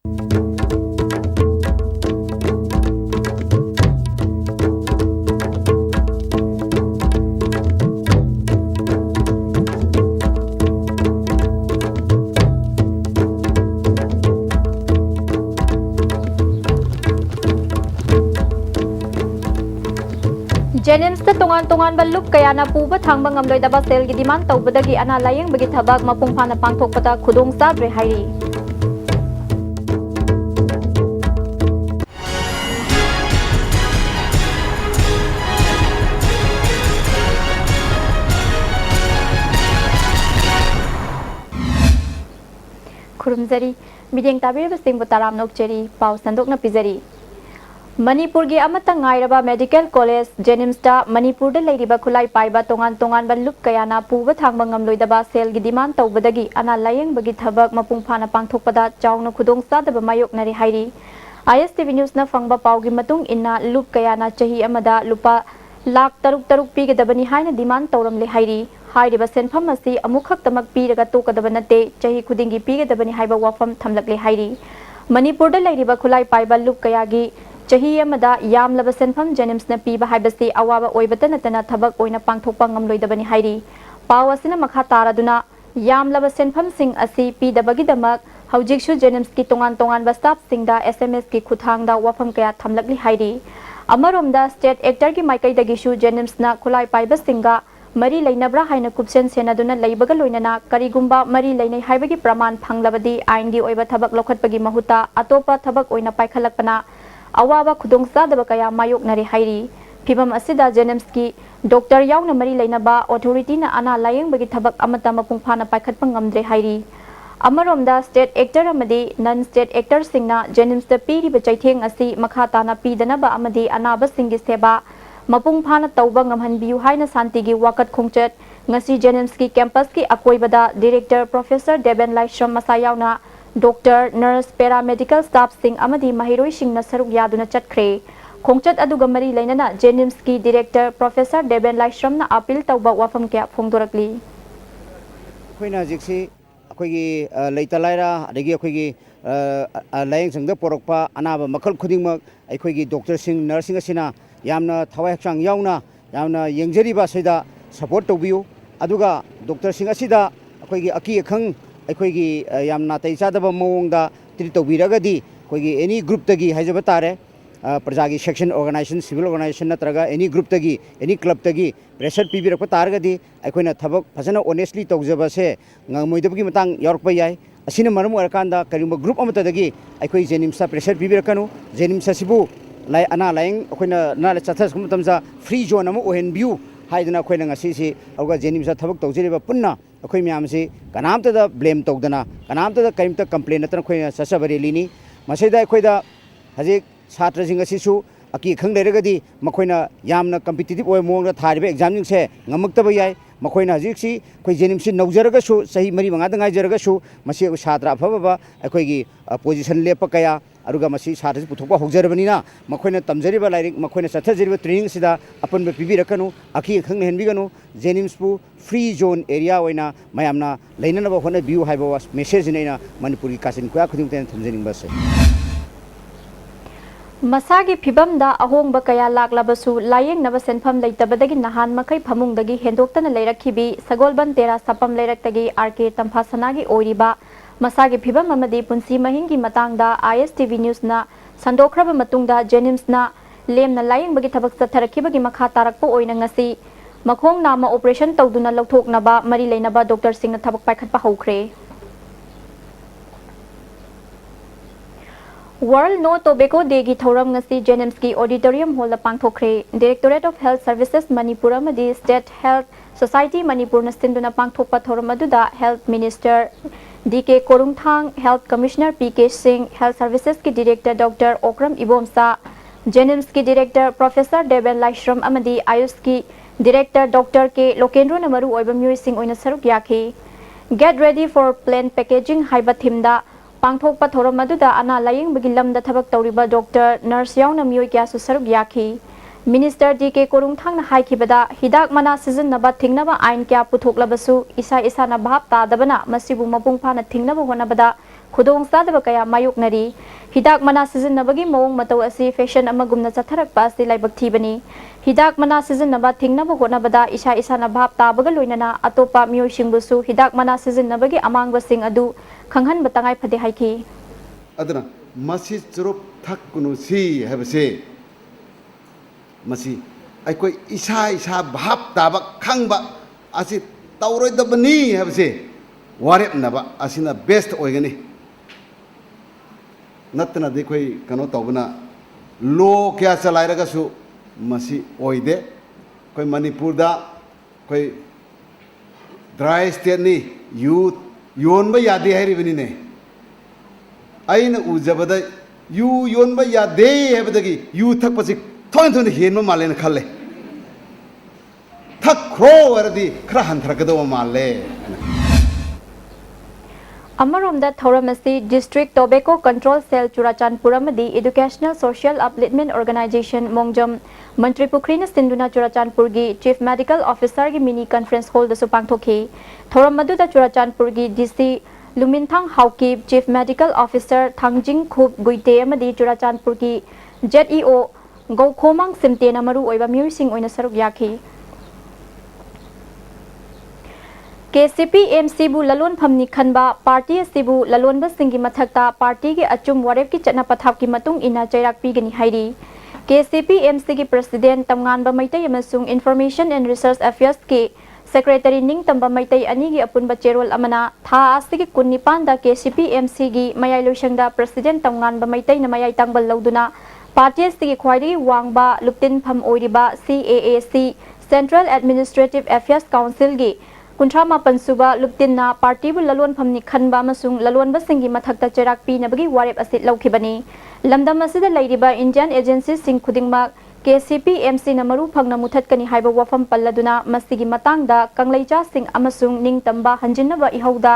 Jenims tungan balup kaya na puba thang bangamloy daba sel gi demand tawbadagi ana layeng bagi thabak mapungphana pangthokpada khudong sadre hairi khurumjari mideng tabir sing butaram nokcheri pau sandok na pizari Manipur gi amata ngairaba medical college Jenims ta Manipur da leiriba khulai paiba tongan balup kaya na puba thang bangamloy daba sel gi demand tawbadagi ana layeng bagi thabak mapungphana pangthokpada chawna khudong sadaba mayok nari hairi ISTV news na fangba pawgi matung inna lup kaya na chahi amada lupa lakh taruk pi gadabani haina demand tawram le hairi hairiba senpham asi amukhak tamak pi raga to kadaba nate chahi khudingi pi gadabani haiba wafam thamlak le hairi Manipur da leiriba khulai paiba lup kaya gi chahi amada yamlaba senpham Jenims na piba haibasi awaba oibata natana thabak oina pangthokpa ngamloidabani hairi paw asina makha taraduna yamlaba senpham sing asi pidabagi damak haujiksu Jenims ki tongan ba staff singda SMS ki khuthangda wafam kaya thamlakli hairi amaromda state actor ki maikai dagishu Jenims na khulai paiba singa mari lainabra haina kupsen senaduna leibaga loinana karigumba mari lainai haibagi praman phanglabadi ain gi oiba thabak lokhatpagi mahuta atopa thabak oina paikhalakpana awaba khudong sadaba kaya mayok nari hairi phibam asida Jenims ki doctor yauna mari lainaba authority na ana layeng bagi thabak amata mapungphana paikhatpa ngamdre hairi amaromda state actor amadi non state actor singna Jenims ta piri ba chaitheng asi makha tana pidanaba amadi anaba singi seba mapungphana tawba ngamhanbiu haina santi gi wakat khongchat ngasi Jenims ki campus ki akoibada director professor Deben Laishram Masayauna Doctor, nurse, paramedical staff sing amadi mahiroi sing na saruk yaduna chatkre khongchat aduga mari lainana Jenims ki director professor Deben Laishram na appeal tawba wafam kya phongdorakli khoina jiksi akoigi leita laira adagi akoigi layeng sangda porokpa anaba makhal khudingmak akoigi doctor sing nurse sing asina yamna thawai hakchang yauna yamna yengjariba saida support tawbiu aduga doctor sing asida akoigi aki akhang अखोगी यामना तैचादब मौंगदा treat तौबीरगदी अखोगी any group तगी हाइजब तारे प्रजा की सेक्शन ऑर्गेनाइजेशन सिविल ऑर्गेनाइजेशन नत्रगा एनी ग्रुप तगी एनी क्लब तगी प्रेशर पीबीरक तारगदी अखोइना थबक फजना ऑनेस्टली तौजबसे ngmoidabgi matang yorkpa yai asina maram orakanda karimba group amatadagi अखोई जेनिम्स प्रेशर पीबीरकनु जेनिम्स सिबु lai ana laing अखोइना ना chathas kumtamza free zone amu ohenbiu haidana अखोइना ngasi auga जेनिम्स थबक तौजरिबा पुन्ना अखोई म्याम से कनामतदा ब्लेम तौदना कनामतदा करिमता कंप्लेन नतन अखोइना ससबरेलिनी मसेदा अखोइदा हजिक छात्रसिंग असिसु अकी खंग लेरगदी मखोइना यामना कॉम्पिटिटिव ओय मोंगदा थारिबे एग्जामिनिंग से ngमक्तबा याय मखोइना हजिक अखोइ जेनिम्स नौजरगसु सही मरी मंगादा गाइजरगसु मसे छात्र अफबा अखोइगी पोजीशन लेप कया अरुगा मसी छात्र पुथोकबा होजरबनिना मखोइना तमजरिबा लाइरिक मखोइना सथजरिबा ट्रेनिंग सिदा अपन पिबिरकनु अकी खंग हेनबिगनु जेनिम्स पु फ्री जोन एरिया ओइना मयामना लेननबा होना बिउ हाइबा मेसेज नैना मणिपुरी कासिन कुया खुदिंगतेन थमजनिंगबासे मसागी फिबमदा अहोंगबा कया लाक्लाबसु लायेंगनबा सेनफम लेतबदगी नहान मखै फमुंगदगी हेंदोक्तना लेरखिबी सगोलबन तेरा सपम लेरक्तगी आरके तंफासनागी ओइरिबा मसागी फिबम अमदी पुंसी महिंगी मतंगदा ISTV न्यूज ना संदोखरबा मतुंगदा जेनिम्स ना लेमना लायेंगबगी थबक सथरखिबगी मखा तारकपो ओइना ngasi मखोंग नामा ऑपरेशन तौदुना लौथोकनबा मरी लेनबा डॉक्टर सिंह थबक पाइखटपा हौख्रे वर्ल्ड नो टोबैको डे की थौरम ngasi जेनिम्स की ऑडिटोरियम हॉल पांगथोखरे directorate of health services Manipur अमदी स्टेट हेल्थ सोसाइटी मणिपुर नसिंदुना पांगथोकपा थौरम अदुदा health minister DK Korungthang health commissioner PK Singh health services की डायरेक्टर डॉक्टर ओक्रम इबोमसा जेनिम्स की डायरेक्टर प्रोफेसर डेबेन लाइश्रम अमदी आयुष की डायरेक्टर डॉक्टर के लोकेंद्रो नमरु ओइबा म्युई सिंह ओइना सरुक याखी get ready for plain packaging हाइबा थिमदा पांगथोकपा थौरम अदुदा अना लायेंगबगी लमदा थबक तौरिबा डॉक्टर नर्स याउना म्युई क्यासु सरुक याखी मिनिस्टर DK कोरुंगथांगना हाइखिबदा हिदाक मना सिजननबा थिंगनबा आइन क्या पुथोकलबसु इसा इसाना भाब तादबना मसिबु मपुंग फाना थिंगनबा होनबदा khudong sadaba kaya mayoknari hidak mana sizinabagi mawong matau asi fashion amagumna chatharakpa asi laibak thibani hidak mana sizinaba thingnaba hotnabada isa isana bhab tabaga loinana atopa miyosingbusu hidak mana sizinabagi amangbasing adu khanghan batangai phade haiki adana masi churup thakunu si habse masi aikoi isa isa bhab taba khangba asi tauroi dabani habse warep naba asina best oigani natna dekoi kano tawbana lo kya chalairaga su masi oide koi manipur da koi dry state ni youth yonba yade hairibani ne aina ujabada yu yonba yade habadagi yu thakpasi thon thon henma malena khalle thak khro waradi khra hanthrakadawa malle Amaromda Thoramasi District Tobacco Control Cell Churachandpuramadi Educational Social Upliftment Organization Mongjam Mantri Pukrina Sinduna Churachandpurgi Chief Medical Officer gi mini conference hall da supangthoki Thoramadu da Churachandpurgi DC Luminthang Hauki Chief Medical Officer Thangjing Khub Guite amadi Churachandpurgi ZEO Gaukhomang Simtena maru oiba mirsing oina saruk yaki KCP MC bu lalon phamni khanba party asibu lalon ba singi mathakta party ge achum warep ki chana pathap ki matung ina chairak pigani hairi KCP MC ki president tamngan ba maitai amasung information and research affairs ki secretary ning tamba maitai ani gi apun ba cherol amana tha asigi kunnipan da KCP MC gi mayai loisang da president tamngan ba maitai na mayai tangbal lauduna party asigi khwairi wangba luptin pham oiriba CAAC Central Administrative Affairs Council gi Kuntra Mapan Suba Luptinna Party bu lalon phamni khanba masung lalon ba singi mathakta cherak pi nabagi warep asit laukibani lamdam asida lairiba Indian agencies sing khudingmak KCP MC namaru phangna muthatkani haiba wafam palladuna masigi matangda kanglaicha sing amasung ningtamba hanjinnaba ihauda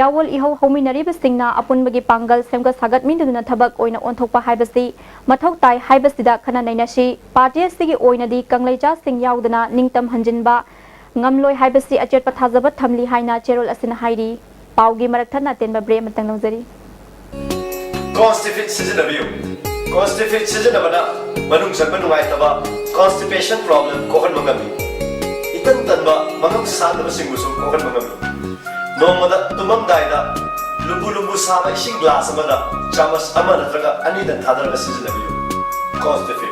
yawol ihau hominari ba singna apunbagi pangal semga sagat minduna thabak oina onthokpa haibasi mathau tai haibasida khana nainashi party sigi oinadi kanglaicha sing yaudana ningtam hanjinba ngamloi haibasi achet pathajabat thamli haina cherol asina hairi paugi marakthana tenba bre matang nongzari Constipate sizinabana manung sanba nungaitaba constipation problem kohan mangami itan tanba mangam sadaba singbusu kohan mangami nomada tumamdaida lumbu saba ising glass amada chamas ama natraga anida thadaraga sizinabiyu constipate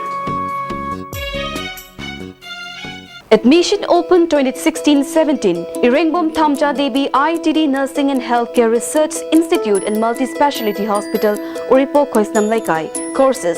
Admission open 2016-17. Irengbom Thamja Devi IITD Nursing and Healthcare Research Institute and Multi-Speciality Hospital, Uripo Khoisnam Laikai. Courses: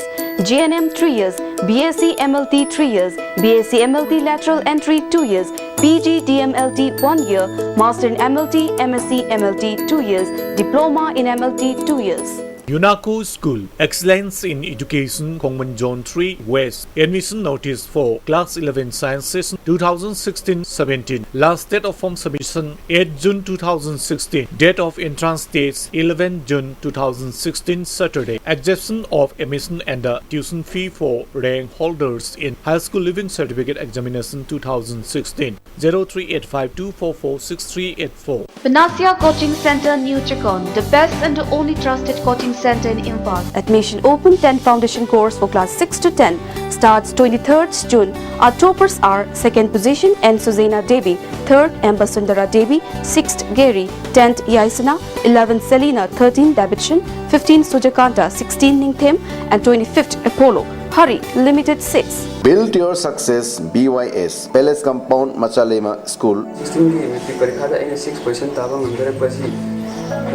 GNM 3 years, BSc MLT 3 years, BSc MLT Lateral Entry 2 years, PG DMLT 1 year, Master in MLT, MSc MLT 2 years, Diploma in MLT 2 years. UNACO School, Excellence in Education, Kongman Zone 3 West. Admission notice for Class 11 Science Session 2016-17. Last date of form submission 8 June 2016. Date of entrance dates 11 June 2016 Saturday. Exemption of admission and the tuition fee for rank holders in High School Living Certificate Examination 2016. 038524463884. Panacea Coaching Center, New Chakon, the best and the only trusted coaching center in Imphal. Admission open 10 foundation course for class 6 to 10 starts 23rd June. Our toppers are 2nd position N. Suzena Devi, 3rd M. Basundara Devi, 6th Gary, 10th Yaisana, 11th Selina, 13th Davidson, 15th Sujakanta, 16th Ningthem and 25th Apollo. Hurry, limited seats. Build your success BYS Palace Compound Machalema School. 16 metric parikada aina 6% taba ngamdarakpasi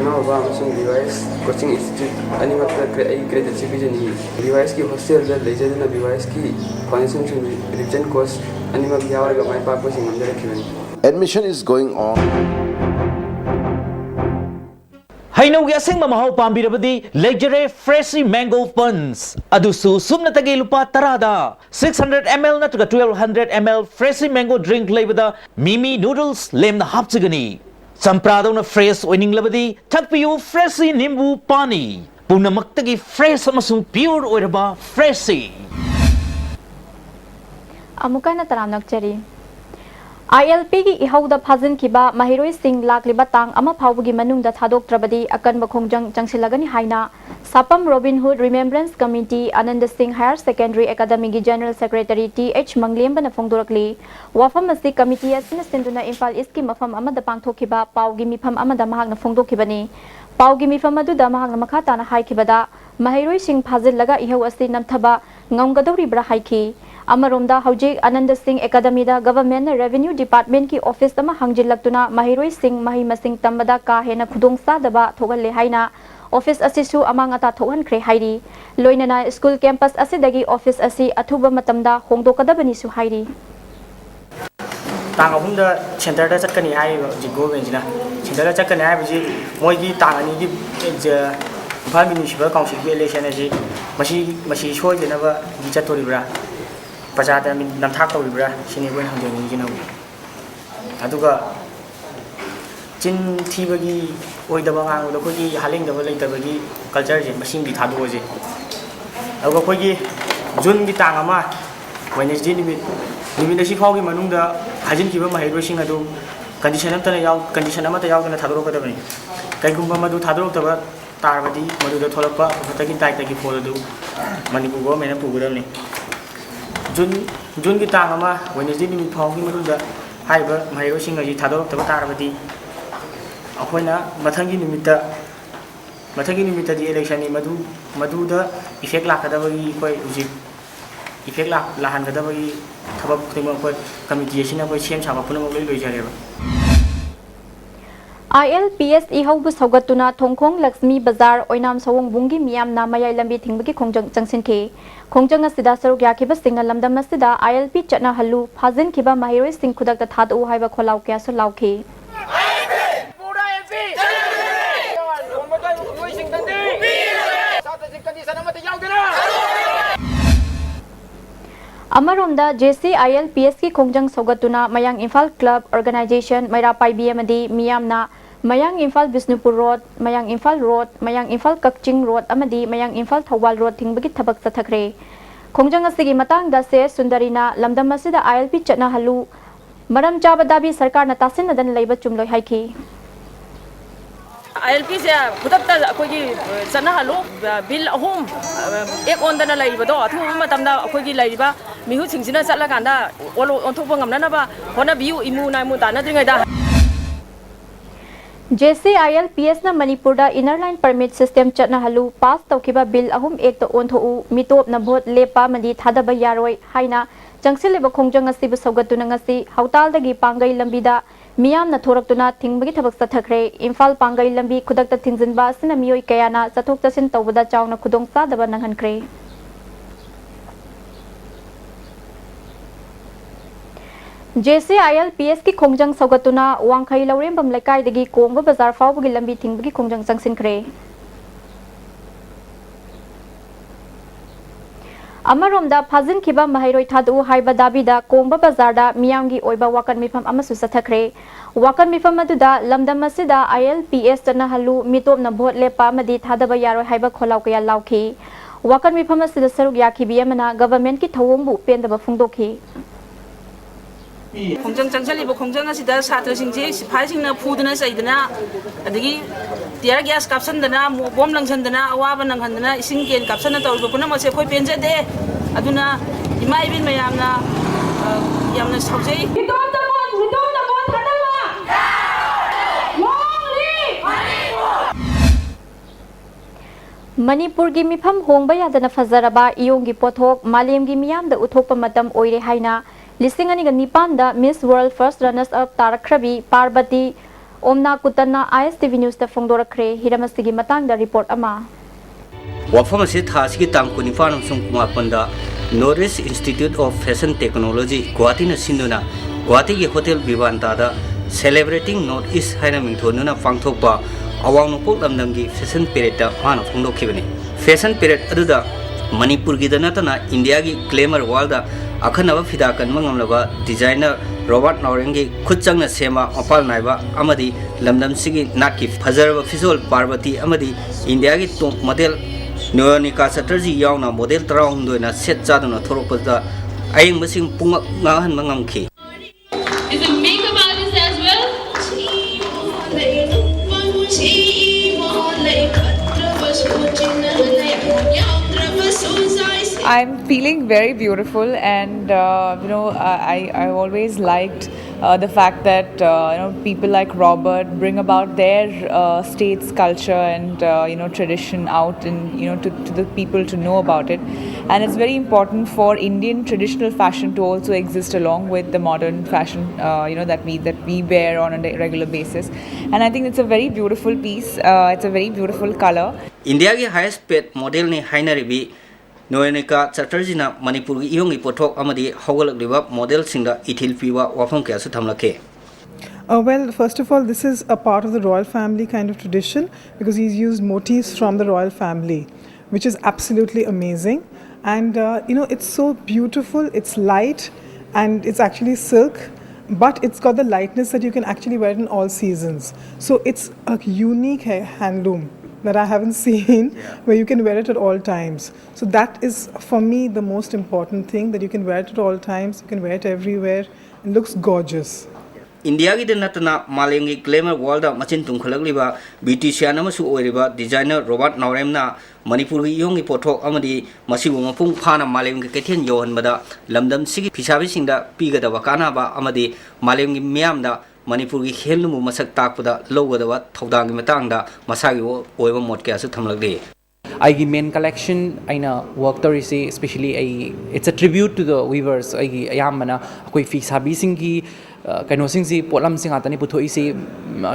Nova amasung BYS Coaching Institute animakta credit cibijani BYS ki hostel da lejadana BYS ki financial revision course animak yawarga mai pakpasi ngamdarakibani. Admission is going on. Hainaugi aseng mamahau pambirabadi Legere Freshy Mango Buns adusu sumnatagi lupa tarada 600 ml natuga 1200 ml Freshy Mango drink leibada Mimi noodles lemna hapchagani Sampradona fresh oining labadi thakpiyu Freshy Nimbu Pani punamaktagi fresh amasung pure oiraba Freshy Amukana taramnak chari ILP gi ihauda phajin kiba mahiroi sing lakliba tang ama phawgi manungda thadok trabadi akan bakhongjang jangsilagani haina Sapam Robin Hood Remembrance Committee Anand Singh Higher Secondary Academy gi General Secretary TH Manglem na phongdorakli wafam asi committee asina sinduna Imphal East ki mafam amada pangthokiba pawgi mifam amada mahakna phongdokibani pawgi mifam aduda mahakna makhata na haikibada mahiroi sing phajil laga ihau asi namthaba ngamgadori bra haiki Amaromda Haujik Anand Singh Academy da Government Revenue Department ki office ama hangjilaktuna Mahiroi Singh Mahi Masing Tambada ka hena khudong sadaba thogalle haina office asisu amangata thohan khre hairi loinana school campus asidagi office asi athuba matamda hongdokadabani su hairi tang ahum da center da chatkani hai ji government jina center da chatkani hai ji moi gi tang ani gi Imphal Municipal Council ki election asi masi soi jena ba gi chatori bra Pajada namthak tawibra sini wen hangjani jina aduga chin thibagi oidaba ngang do kogi haling da leitabagi culture je machine bi thadu je aduga kogi jun gi tang ama Wednesday nimit asi phawgi manungda hajin kiba mahiro sing adu condition amata yaw na thadro ka dabani kaigumba madu thadro taba tarbadi madu da tholakpa tagi tai tagi phol adu Manipur go mena puguramni Jun ki tang ama Wednesday nimit phawgi maduda haiba mahiro sing aji thadok taba tarbadi akhona mathangi nimita di election ni maduda effect lakadabagi koi uji effect lahan kadabagi thabak tingma koi committee sina koi sem saba puna loi jareba ILPS ihaubu saugatuna Thongkhong Lakshmi Bazar Oinam Sawong Bungi Miyam na mayai lambi thingbagi khongjang jangsinke khongjang asida saruk yakiba singa lamdam asida ILP chatna halu phajin kiba mahiroi sing khudakta thadu haiba kholau kya so lauke Amaromda JC ILPS ki khongjang saugatuna Mayang Imphal Club Organization Maira Paibi amadi Miyamna Mayang Imphal Bisnupur Road, Mayang Imphal Road, Mayang Imphal Kakching Road amadi Mayang Imphal Thawal Road thingbagi thabak sathakre khongjang asigi matangda se Sundarina lamdam asida ILP chatna halu maram chaba dabi sarkar na tasin nadan leiba chumloi haiki ILP se khudakta akogi chana halu bill ahum ek ondana laibado athu matamda akogi laiba mihu singsina chatla kanda onthokpa ngamna ba hona biu imu na mu dana dringai da JC ILPS na Manipur da inner line permit system chatna halu pass tawkiba bill ahum ek to ontho mitop na vote lepa madi thadaba yaroi haina jangsileba khongjang asibu saugatuna ngasi hautal dagi pangai lambida miyam na thoraktuna thingbagi thabak sathakre Imphal pangai lambi khudakta thinjinba asina miyoi kayana chathok chasin tawbada chawna khudong sadaba nanghankre JC ILPS ki khongjang saugatuna wangkhai laurembam laikai dagi kongba bazar fawbagi lambi thingbagi khongjang changsinkre Amaromda phajin kiba mahiroi thadu haiba dabida kongba bazar da miyamgi oiba wakan mifam amasu sathakre wakan mifam aduda lamdam asida ILPS tana halu mitop na vote lepa madi thadaba yaroi haiba kholau kaya lauki wakan mifam asida saruk yakhibi amana government ki thawongbu pendaba phungdokhi khongjang changsaliba khongjang asida satra singje siphai singna phudana saidana adigi tear gas kapsandana bom langsandana awaba nanghandana ising ken kapsana tawba puna mase khoi penjade aduna imai bin mayamna yamna saujai Manipur gi mifam hongba yadana fazaraba iyong gi pothok malem gi miyam da uthokpa matam oire haina listing ani ga nipan da Miss World First Runners Up Tarakrabi Parbati Omna Kutana ISTV News da phongdorakre hiramasigi matang da report ama wafam asi thasigi tang kunifan amsung kumapanda Norris Institute of Fashion Technology Guwahati na sinduna Guwahati gi hotel Vivanta da celebrating Northeast haina mingthonuna pangthokpa awang nopok lamdamgi fashion parade da mana phongdokhibani fashion parade aduda Manipur gi danatana India gi glamour world da akhanaba fida kan mangamlaba designer Robert Naurengi khutchangna sema opal naiba amadi lamdam sigi nakki phajaraba visual Parvati amadi India gi top model Noyonika Chatterjee yauna model 32 na set chaduna thorokpada ayeng masing punga ngahan mangamki is a I'm feeling very beautiful, and I always liked the fact that people like Robert bring about their state's culture and tradition out, and to the people to know about it. And it's very important for Indian traditional fashion to also exist along with the modern fashion that we wear on a regular basis. And I think it's a very beautiful piece. It's a very beautiful color. India ki highest paid model ni hainaribi Noenika Chatterjee na Manipur ki iyong ipothok amadi hawgalakliba model singda ithil piwa wafam kaya su thamlake. Well, first of all, this is a part of the royal family kind of tradition, because he's used motifs from the royal family, which is absolutely amazing. And it's so beautiful, it's light, and it's actually silk, but it's got the lightness that you can actually wear it in all seasons. So it's a unique handloom that I haven't seen, where you can wear it at all times. So that is, for me, the most important thing, that you can wear it at all times, you can wear it everywhere, it looks gorgeous. India ki natana malengi glamour world da machin tungkhalakliba beautician amasu oiriba designer Robert Naurem na Manipur ki iyong ipothok amadi masibu mapung phana malengi kethen yohanbada lamdam sigi phisabi singda pigadaba kanaba amadi malengi miyam da Manipur ki khelnumu masak takpada logadaba thodang gi matangda masagi oiba mot kya su thamlakde. I main collection aina work torisi, especially it's a tribute to the weavers. I ayamana koi fi sabi singi kaino singsi polam singatani puthoisi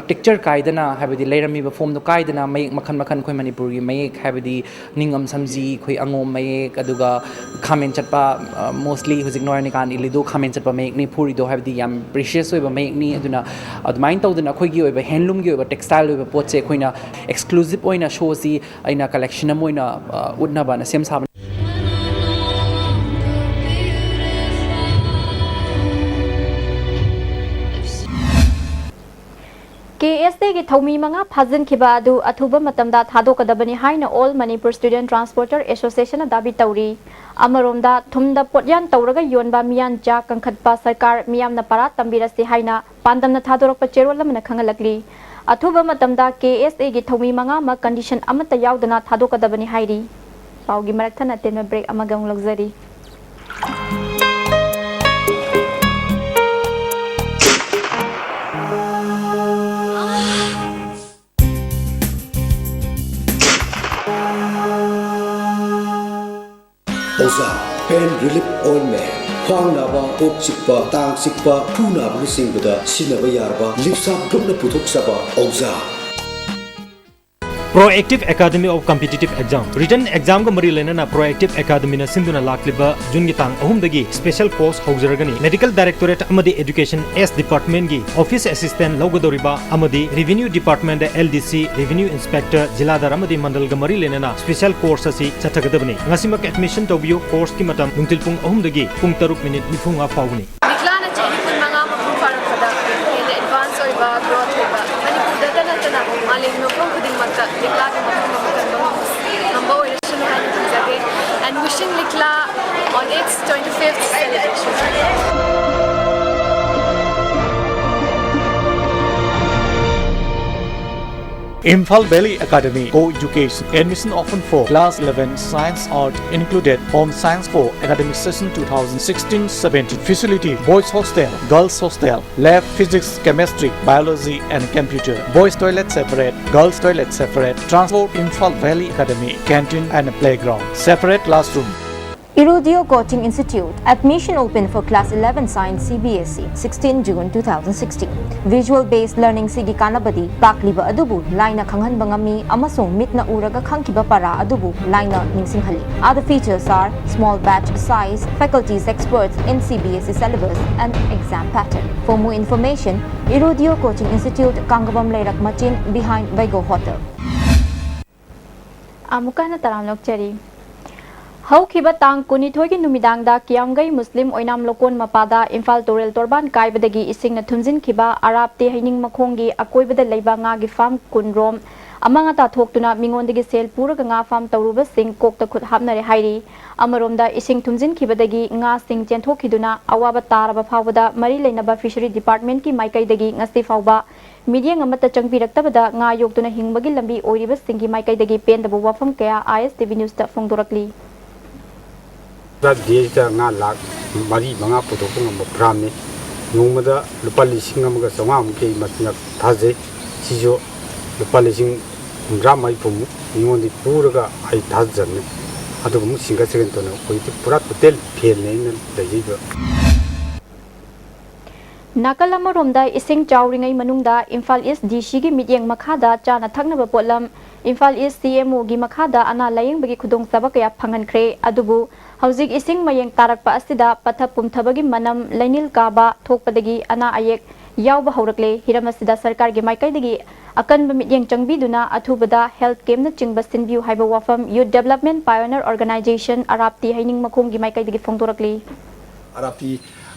texture kaidana habedi leirami ba form no kaidana mayek makhan koi Manipur gi mayek habedi ningam samji koi angom mayek aduga khamen chatpa mostly hujik noyani kan ilido khamen chatpa mayek ni phuri do habedi yam precious oiba mayek ni aduna admain tawdana khoi gi oiba handloom gi oiba textile oiba potche khoina exclusive oina show si aina collection amoina udnaba na sem sab KSD ki thomi manga phajin khiba adu athuba matamda thadokadabani haina All Manipur Student Transporter Association na dabi tauri amaromda thumda potyan tauraga yonba miyan ja kangkhatpa sarkar miyam na para tambirasi haina pandamna thadorokpa cherol lamna khangalakli athuba matamda KSD ki thomi manga ma condition amata yaudana thadokadabani hairi paugi marathana tenma break amagang luxury Oza Pain Relief Ointment Khwang naba kok chikpa tang chikpa phu naba singbuda sinaba yarba lipsap dukna puthok saba Oza Proactive Academy of Competitive Exam Written Exam ga mari lena Proactive Academy na sinduna lakliba jun gi tang ahum dagi special course haujaragani Medical Directorate amadi Education S Department gi Office Assistant logodoriba amadi Revenue Department da LDC Revenue Inspector Jiladar amadi Mandal ga mari lena special course asi chathagadabani ngasimak admission tawbiyo course ki matam nungtil pung ahum dagi pung 3 minute nifunga faugni Diklana chini pun manga mapung farak pada in advance or ba growth ba Manipur data na tana maling no pung kuding magka Likla number and wishing Likla on its 25th celebration. Imphal Valley Academy Co-Education Admission open for Class 11 Science Art included Home Science for Academic Session 2016-17 Facility Boys Hostel, Girls Hostel, Lab Physics, Chemistry, Biology and Computer Boys Toilet separate, Girls Toilet separate Transport Imphal Valley Academy Canteen and Playground Separate Classroom Irudio Coaching Institute. Admission open for Class 11 Science CBSE 16 June 2016. Visual-based learning sigi kanabadi pakliba adubu laina khanghan bangami amasung mitna uraga khangkiba para adubu laina ningsinghali. Other features are small batch size, faculties experts in CBSE syllabus and exam pattern. For more information, Irudio Coaching Institute, Kangabam Leirak Machin behind Vigo Hotel. Amukana taramlok cheri. Haukiba tang kunithoi ki numidangda kiamgai Muslim oinam lokon mapada Imphal Torel Torban kaibadagi ising na thumjin khiba Arab te haining makhongi akoibada leiba nga gi farm kunrom amanga ta thoktuna mingondagi sel puraga nga farm tawruba sing kokta khut hapnare hairi amaromda ising thumjin khibadagi nga sing chenthokiduna awaba taraba phawada mari leinaba fishery department ki maikaidagi ngasti phawba media ngamata changpiraktabada nga yoktuna hingbagi lambi oiriba singi maikaidagi pendaba wafam kaya ISTV news ta phongdorakli ꯗꯦꯁꯇ ꯉꯥ ꯂꯥꯛ 4-5 ꯄꯨꯊꯣꯛꯄ ꯉꯝꯕ ꯐꯥꯔꯝꯅꯤ ꯅꯣꯡꯃꯗ ꯂꯨꯄꯥ 1,500,000ꯃꯨꯛꯀꯤ ꯃꯆꯤꯟꯖꯥꯛ ꯊꯥꯖꯩ ꯁꯤꯁꯨ ꯂꯨꯄꯥ 30,000-40,000ꯃꯨꯛ ꯃꯤꯉꯣꯟꯗꯒꯤ ꯄꯨꯔꯒ ꯑꯩ ꯊꯥꯖꯕꯅꯤ ꯑꯗꯨꯒ ꯑꯃꯨꯛ ꯁꯤꯡꯒꯠꯇꯨꯅ ꯑꯩꯈꯣꯏꯗꯤ ꯄꯨꯔꯥ ꯇꯣꯇꯦꯜ ꯐꯦꯜꯅꯤ ꯑꯩꯅ ꯂꯩꯖꯩꯕ ꯅꯥꯀꯜ ꯑꯃꯔꯣꯝꯗ ꯏꯁꯤꯡ ꯆꯥꯎꯔꯤꯉꯩ ꯃꯅꯨꯡꯗ ꯏꯝꯐꯥꯜ ꯏꯁ ꯗꯤꯁꯤꯒꯤ ꯃꯤꯠꯌꯦꯡ ꯃꯈꯥꯗ ꯆꯥꯅ ꯊꯛꯅꯕ ꯄꯣꯠꯂꯝ ꯏꯝꯐꯥꯜ ꯏꯁ CMOꯒꯤ ꯃꯈꯥꯗ ꯑꯅꯥ ꯂꯥꯌꯦꯡꯕꯒꯤ ꯈꯨꯗꯣꯡꯆꯥꯕ ꯀꯌꯥ ꯐꯪꯍꯟꯈ꯭रे ꯑꯗꯨꯕꯨ ꯍꯧꯖꯤꯛ ꯏꯁꯤꯡ ꯃꯌꯦꯡ ꯇꯥꯔꯛꯄ ꯑꯁꯤꯗ ꯄꯠꯊ ꯄꯨꯝꯊꯕꯒꯤ ꯃꯅꯝ ꯂꯩꯅꯤꯜ ꯀꯥꯕ ꯊꯣꯛꯄꯗꯒꯤ ꯑꯅꯥ ꯑꯌꯦꯛ ꯌꯥꯎꯕ ꯍꯧꯔꯛꯂꯦ ꯍꯤꯔꯝ ꯑꯁꯤꯗ ꯁꯔꯀꯥꯔꯒꯤ ꯃꯥꯏꯀꯩꯗꯒꯤ ꯑꯀꯟꯕ ꯃꯤꯠꯌꯦꯡ ꯆꯪꯕꯤꯗꯨꯅ ꯑꯊꯨꯕꯗ ꯍꯦꯜꯊ ꯀꯦꯝꯅ ꯆꯤꯡꯕ ꯁꯤꯟꯕꯤꯌꯨ ꯍꯥꯏꯕ ꯋꯥꯐꯝ ꯌꯨꯠ ꯗꯦꯚꯂꯞꯃꯦꯟꯠ ꯄꯥꯏꯑꯣꯅꯤꯌꯔ ꯑꯣꯔꯒꯅꯥꯏꯖꯦꯁꯟ ꯑꯔꯥꯞꯇꯤ ꯍꯩꯅꯤꯡ ꯃꯈꯣꯡꯒꯤ ꯃꯥꯏꯀꯩꯗꯒꯤ ꯐꯣꯡꯗꯣꯔꯛꯂꯤ ꯑꯔꯥꯞꯇꯤ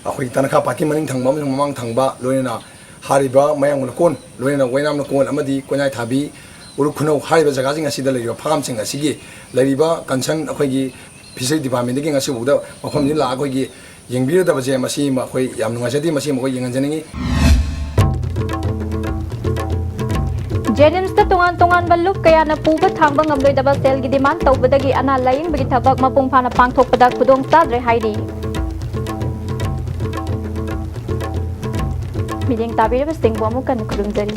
ꯑꯩꯈꯣꯏ ꯇꯅꯈꯥ ꯄꯥꯠꯀꯤ ꯃꯅꯤꯡ ꯊꯪꯕ ꯑꯃꯁꯨꯡ ꯃꯃꯥꯡ ꯊꯪꯕ ꯂꯣꯏꯅꯅ ꯍꯥꯏꯔꯤꯕ ꯃꯌꯥꯡ ꯂꯧꯀꯣꯟ ꯂꯣꯏꯅꯅ ꯋꯥꯏꯅꯥꯝ ꯂꯧꯀꯣꯟ ꯑꯃꯗꯤ ꯀꯣꯏꯅꯥꯏ ꯊꯥꯕꯤ ꯎꯔꯨꯛ ꯈꯨꯅꯧ ꯍꯥꯏꯔꯤꯕ ꯖꯒꯥꯁꯤꯡ ꯑꯁꯤꯗ ꯂꯩꯔꯤꯕ ꯐꯥꯔꯝꯁꯤꯡ ꯑꯁꯤꯒꯤ ꯂꯩꯔꯤꯕ ꯀꯟꯁꯔꯟ ꯑꯩꯈꯣꯏꯒꯤ ꯐꯤꯁꯔꯤ ꯗꯤꯄꯥꯔꯠꯃꯦꯟꯠꯇꯒꯤ ꯉꯁꯤꯐꯥꯎꯗ ꯃꯐꯝꯁꯤꯗ ꯂꯥꯛꯑꯒ ꯑꯩꯈꯣꯏꯒꯤ ꯌꯦꯡꯕꯤꯔꯗꯕꯁꯦ ꯃꯁꯤ ꯑꯩꯈꯣꯏ ꯌꯥꯝ ꯅꯨꯡꯉꯥꯏꯖꯗꯦ ꯃꯁꯤ ꯑꯩꯈꯣꯏ ꯌꯦꯡꯍꯟꯖꯅꯤꯡꯉꯤ जेनिम्स तोान तोान लुप कयाना पूब थांब ngamloidaba सेल की डिमांड तौबदगी अना लायिंग बगी थबक मपुंग फाना पांगथोकपदा खुदोंग चाद्रे हाइरी मिलिंग ताबीरब सिंह बो अमुकन खुरुमजरी